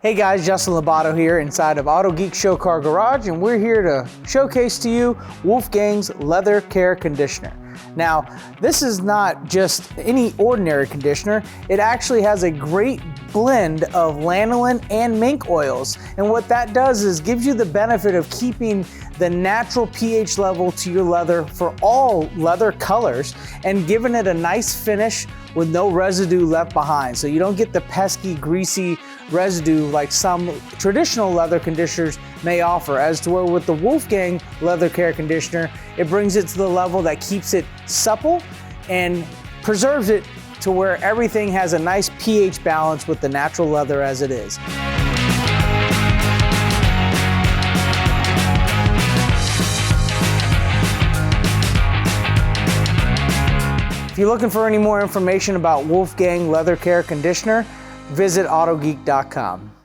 Hey guys, Justin Labato here inside of Autogeek Show Car Garage, and we're here to showcase to you Wolfgang's Leather Care Conditioner. Now, this is not just any ordinary conditioner. It actually has a great blend of lanolin and mink oils. And what that does is gives you the benefit of keeping the natural pH level to your leather for all leather colors and giving it a nice finish with no residue left behind. So you don't get the pesky, greasy residue like some traditional leather conditioners may offer, as to where with the Wolfgang Leather Care Conditioner, it brings it to the level that keeps it supple and preserves it to where everything has a nice pH balance with the natural leather as it is. If you're looking for any more information about Wolfgang Leather Care Conditioner, visit Autogeek.com.